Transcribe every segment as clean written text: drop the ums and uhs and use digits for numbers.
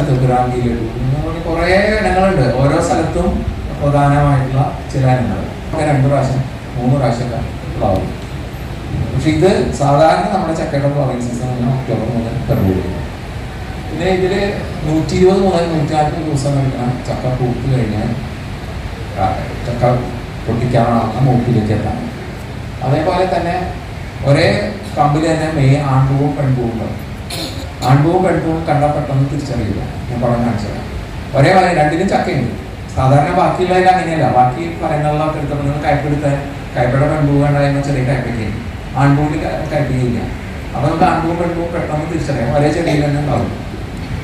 ത്രിപുരാന്തിയിലിട്ടു. കുറേ ഇനങ്ങളുണ്ട്. ഓരോ സ്ഥലത്തും പ്രധാനമായിട്ടുള്ള ചില ഇനങ്ങൾ 2 പ്രാവശ്യം 3 പ്രാവശ്യമൊക്കെ പ്ലാവും. പക്ഷെ ഇത് സാധാരണ നമ്മുടെ ചക്കയുടെ ഫ്ലവറിംഗ് സീസൺ ഒക്ടോബർ മുതൽ ഫെബ്രുവരി. പിന്നെ ഇതിൽ 120 മുതൽ 140 ദിവസം എടുക്കണം ചക്ക പൂത്ത് കഴിഞ്ഞാൽ ചക്ക പൊട്ടിക്കാവുന്ന മൂക്കിലേക്ക് എത്താൻ. അതേപോലെ തന്നെ ഒരേ കമ്പിൽ തന്നെ ആൺപൂവും പെൺപൂവും ഉണ്ടാവും. ആൺപൂവും പെൺപൂവും കണ്ടാൽ പെട്ടെന്ന് തിരിച്ചറിയില്ല. ഞാൻ പടം കാണിച്ചത് ഒരേ പോലെ രണ്ടിനും ചക്കയുണ്ട്. സാധാരണ ബാക്കിയുള്ളതിൽ അങ്ങനെയല്ല. ബാക്കി ഫലങ്ങളിലൊക്കെ എടുത്തപ്പോൾ കൈപ്പയുടെ പെൺപൂവ് കണ്ടാൽ ചെറിയ കൈപ്പയ്ക്ക്, ആൺപൂവിൽ കൈപ്പയ്ക്കില്ല. അപ്പോൾ നമുക്ക് ആൺപൂവും പെൺപൂവും പെട്ടെന്ന് തിരിച്ചറിയാം. ഒരേ ചെടിയിൽ തന്നെ ഉണ്ടാവും.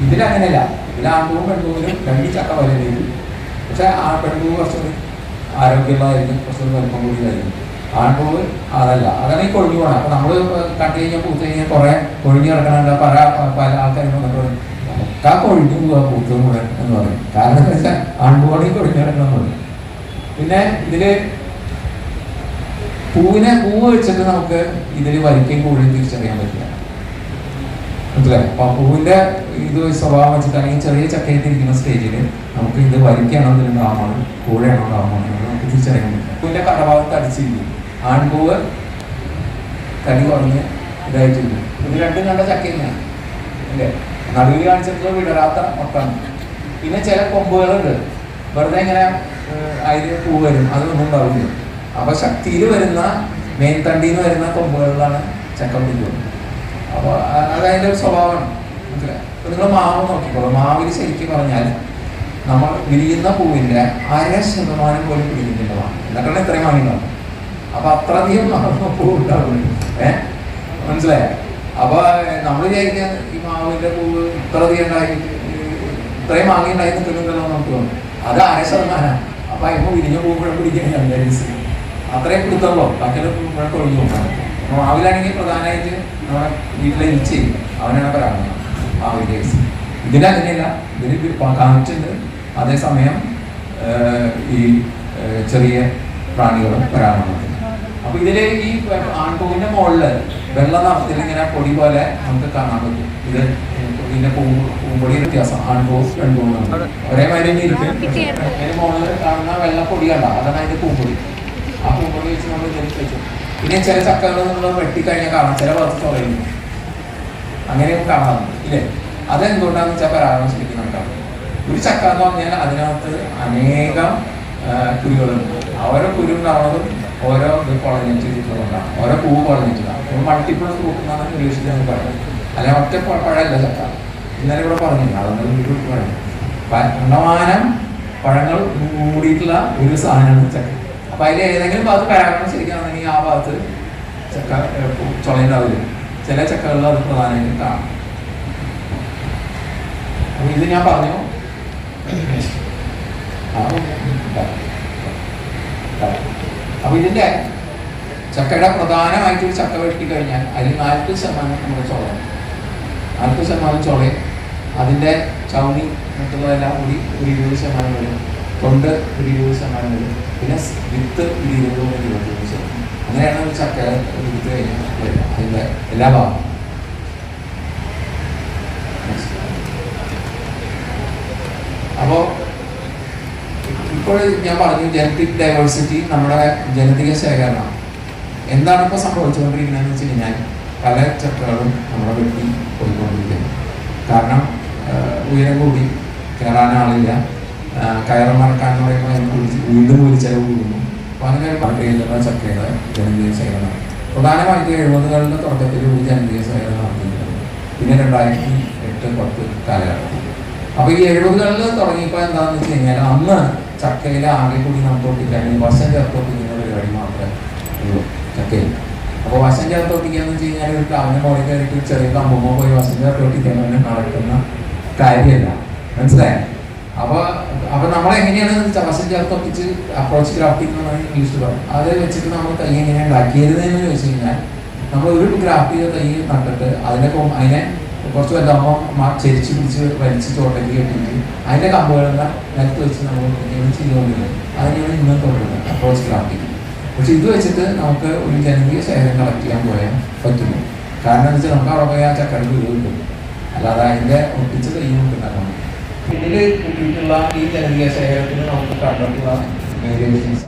ഇതിലങ്ങനെയല്ല. ഇതിൽ ആൺപൂവും പെൺപൂവിലും 2 ചക്ക വലുത്. പക്ഷെ ആ പെൺപൂവ് കുറച്ചുകൂടി ആരോഗ്യമുള്ളതായിരിക്കും, കുറച്ചുകൂടി വലുപ്പം കൂടിയതായിരിക്കും. ആൺപൂവ് അതല്ല, അതാണ് ഈ കൊഴിഞ്ഞു പോകണം. അപ്പോൾ നമ്മൾ കണ്ടു കഴിഞ്ഞാൽ പൂത്ത് കഴിഞ്ഞാൽ കുറേ കൊഴിഞ്ഞു കിടക്കണുണ്ട്. പല ആൾക്കാരും വന്നിട്ട് പറയും ഒക്കെ കൊഴിഞ്ഞു പോവുക പൂത്തും കൂടെ എന്ന് പറയും. കാരണം എന്താ വെച്ചാൽ ആൺപൂവാണെങ്കിൽ കൊഴിഞ്ഞു കിടക്കണം എന്ന് പറയും. പിന്നെ ഇതില് പൂവ് വെച്ചിട്ട് നമുക്ക് ഇതിൽ വരിക്കയും കൂടിയും തിരിച്ചറിയാൻ പറ്റില്ല. മനസ്സിലായി? അപ്പൊ പൂവിന്റെ ഇത് സ്വഭാവം വെച്ചിട്ട് അല്ലെങ്കിൽ ചെറിയ ചക്കയിട്ടിരിക്കുന്ന സ്റ്റേജിൽ നമുക്ക് ഇത് വരിക്കാണോ ഇതിലുണ്ടാവുമ്പോൾ കൂടെയാണോ ഉണ്ടാവുമ്പോൾ നമുക്ക് തിരിച്ചറിയാൻ പറ്റില്ല. പൂവിന്റെ കടഭാഗത്ത് അടിച്ചിരിക്കും. ആൺപൂവ് തടി കുറഞ്ഞ് ഇതായിട്ടിരിക്കും. ഇത് രണ്ടും കണ്ട ചക്കയാണ് അല്ലേ? നടുവിൽ കാണിച്ചിട്ട് വിടരാത്ത മൊട്ടാണ്. പിന്നെ ചില കൊമ്പുകളുണ്ട് വെറുതെ ഇങ്ങനെ അതിന് പൂ വരും, അതൊന്നും ഉണ്ടാവില്ല. അപ്പൊ ശക്തിയിൽ വരുന്ന മേൽത്തണ്ടിന്ന് വരുന്ന കൊമ്പുകളിലാണ് ചക്ക പിടിക്കുന്നത്. അപ്പോൾ അതതിൻ്റെ ഒരു സ്വഭാവമാണ്. മനസ്സിലായി? അപ്പൊ നിങ്ങൾ മാവ് നോക്കിക്കോളൂ. മാവിൽ ശരിക്കും പറഞ്ഞാൽ നമ്മൾ വിരിയുന്ന പൂവിന്റെ 1% പോലും പിടിക്കുന്നുള്ളതാണ്. എന്നിട്ടാണ് ഇത്രയും വാങ്ങിണ്ടാവും. അപ്പൊ അത്രയധികം പൂ ഉണ്ടാവുന്നു. മനസ്സിലായോ? അപ്പൊ നമ്മൾ വിചാരിക്കാൻ ഈ മാവിന്റെ പൂവ് ഇത്രയധികം ഉണ്ടായിട്ട് ഇത്രയും വാങ്ങി ഉണ്ടായി നിൽക്കുന്നുണ്ടല്ലോ നമുക്ക് തോന്നും. അത് 1%. അപ്പൊ അതിപ്പോ വിരിഞ്ഞ പൂവുകളും പിടിക്കാൻ അത്രയും പിടുത്തുള്ളൂ. ബാക്കിയുള്ള പൂവുകളൊക്കെ ഒഴിഞ്ഞു നോക്കാൻ. മാവിലാണെങ്കിൽ പ്രധാനമായിട്ട് നമ്മുടെ വീട്ടിലെ ഇച്ചി അവനാണ് പറയാറുള്ളത് മാവിന്റെ കേസ്. ഇതിലങ്ങനെയല്ല. ഇതിൽ കാറ്റുണ്ട്, അതേസമയം ഈ ചെറിയ പ്രാണികളും വരാറുണ്ട്. അപ്പൊ ഇതില് ഈ ആൺപൂവിന്റെ മുകളില് വെള്ള നിറത്തിൽ ഇങ്ങനെ പൊടി പോലെ നമുക്ക് കാണാൻ പറ്റും. ഇത് ഇതിന്റെ പൂമ്പൊടി വ്യത്യാസം. ആൺപൂവും പെൺപൂവും ഒരേ മാതിരി തന്നെ ഇരിക്കും. അതിന്റെ മുകളിൽ കാണുന്ന വെള്ള പൊടി കണ്ട അതാണ് അതിന്റെ പൂമ്പൊടി. ആ പൂമ്പൊടി വെച്ച് നമ്മൾ ഇതിലേക്ക് വെച്ചു. പിന്നെ ചില ചക്കകൾ നമ്മൾ വെട്ടിക്കഴിഞ്ഞാൽ കാണാം ചില ഭാഗത്ത് ചൊറയുന്നു. അങ്ങനെയും കാണാറുണ്ട് ഇല്ലേ? അതെന്തുകൊണ്ടാന്ന് വെച്ചാൽ പരാഗണം ശരിക്കും നടക്കാറ്. ഒരു ചക്ക എന്ന് പറഞ്ഞാൽ അതിനകത്ത് അനേകം കുരുകളുണ്ട്. ഓരോ കുരു ഉണ്ടാവുന്നതും ഓരോ ഇത് പോളനേറ്റ് ചെയ്തിട്ടുള്ളതാണ്. ഓരോ പൂവ് പോളനേറ്റ് ചെയ്താണ്. മൾട്ടിപ്പിൾ ഫ്രൂട്ട് എന്നാണ് ഇംഗ്ലീഷിൽ നമുക്ക് പറയുന്നത്. അല്ലെ ഒറ്റ പഴമല്ല ചക്ക. ഇന്നലെ ഇവിടെ പറഞ്ഞില്ല. അതൊന്നും വീട്ടിൽ പറഞ്ഞു. കണ്ടമാനം പഴങ്ങൾ മൂടിയിട്ടുള്ള ഒരു സാധനമാണ് ചക്ക. അപ്പൊ അതിൽ ഏതെങ്കിലും ഭാഗത്ത് പരാഗണം ശരിക്കാണെങ്കിൽ ആ ഭാഗത്ത് ചക്ക ചുളയുണ്ടാവില്ല. ചില ചക്കകളിൽ അത് പ്രധാനമായിട്ടും കാണും. അപ്പൊ ഇത് ഞാൻ പറഞ്ഞു. അപ്പൊ ഇതിന്റെ ചക്കയുടെ പ്രധാനമായിട്ടൊരു ചക്ക വെട്ടി കഴിഞ്ഞാൽ അതിൽ 40% നമ്മുടെ ചുളയാണ്. 40% ചുളയും അതിന്റെ ചൗണി മറ്റുള്ളതെല്ലാം കൂടി ഒരു 20% വരും. തൊണ്ട് ഒരു 20% വരും. പിന്നെ വിത്ത് ഒരു 20-25%. അങ്ങനെയാണ് ഒരു ചക്ക വിത്ത് കഴിഞ്ഞാൽ വരിക. അതിന്റെ എല്ലാ ഭാഗവും. അപ്പോ ഇപ്പോൾ ഞാൻ പറഞ്ഞു ജനറ്റിക് ഡൈവേഴ്സിറ്റി നമ്മുടെ ജനതിക ശേഖരണം. എന്താണ് ഇപ്പോൾ സംഭവിച്ചുകൊണ്ടിരിക്കുന്നതെന്ന് വെച്ച് കഴിഞ്ഞാൽ പല ചക്കകളും നമ്മുടെ വെട്ടി പോയിക്കൊണ്ടിരിക്കുന്നു. കാരണം ഉയരം കൂടി കയറാൻ ആളില്ല. കയറ് മറക്കാൻ പറയുമ്പോൾ വീണ്ടും ഒരു ചെലവ് കൂടുന്നു. അപ്പോൾ അങ്ങനെ പാട്ടുകളുടെ ചക്കയുടെ ജനതീയ ശേഖരണം പ്രധാനമായിട്ട് 70കളുടെ തുടക്കത്തിൽ ഒരു ജനതീയ ശേഖരണം നടത്തിയിട്ടുണ്ട്. പിന്നെ 2008-10 കാലഘട്ടത്തിൽ. അപ്പോൾ ഈ 70കളിൽ തുടങ്ങിയപ്പോൾ എന്താണെന്ന് വെച്ച് കഴിഞ്ഞാൽ അന്ന് ചക്കയിലെ ആകെ കൂടി നമുക്ക് ഒട്ടിക്കാൻ വശം ചേർത്തൊട്ടിക്കുന്ന പരിപാടി മാത്രമേ ഉള്ളൂ ചക്കയിൽ. അപ്പോൾ വശം ചേർത്തൊട്ടിക്കാന്ന് വെച്ച് കഴിഞ്ഞാൽ ഒരു ടൗണിന് മോളിൽ കയറിയിട്ട് ചെറിയ കമ്പുമ്പോൾ പോയി വശം ചേർത്തൊട്ടിക്കാൻ തന്നെ നടക്കുന്ന കാര്യമല്ല. മനസ്സിലായോ? അപ്പോൾ നമ്മളെങ്ങനെയാണ് വശം ചേർത്തൊട്ടിച്ച് അപ്രോച്ച് ഗ്രാഫ്റ്റിംഗ് എന്നാണ് ഇംഗ്ലീഷിൽ പറയും. അത് വെച്ചിട്ട് നമ്മൾ തൈ എങ്ങനെ ഉണ്ടാക്കിയതെന്ന് ചോദിച്ചു കഴിഞ്ഞാൽ നമ്മൾ ഒരു ഗ്രാഫ്റ്റ് ചെയ്ത തൈ നട്ടിട്ട് അതിനെ കുറച്ച് വലുതാകുമ്പോൾ ചെരിച്ച് പിടിച്ച് വലിച്ച് ചോട്ടയ്ക്ക് കെട്ടിയിട്ട് അതിൻ്റെ കമ്പുകളെല്ലാം നിലത്ത് വെച്ച് നമ്മൾ ചെയ്തുകൊണ്ടിരുന്നത്. അതിനെയാണ് ഇന്നും തുടരുന്നത് അപ്രോച്ച് ഗ്രാഫ്റ്റിംഗ്. പക്ഷെ ഇത് വെച്ചിട്ട് നമുക്ക് ഒരു ജനകീയ ശേഖരം കളക്ട് ചെയ്യാൻ പോയാൽ പറ്റുന്നു. കാരണം എന്താ വെച്ചാൽ നമുക്ക് അവിടെ പോയി ആ ചക്കരക്ക് ഇത് കിട്ടും. അല്ലാതെ അതിൻ്റെ ഒട്ടിച്ച് തയ്യും കിട്ടുന്നതാണ്. പിന്നിൽ കിട്ടിയിട്ടുള്ള ഈ ജനകീയ ശേഖരത്തിന് നമുക്ക് കണ്ടിട്ടുള്ള വേരിയേഷൻസ്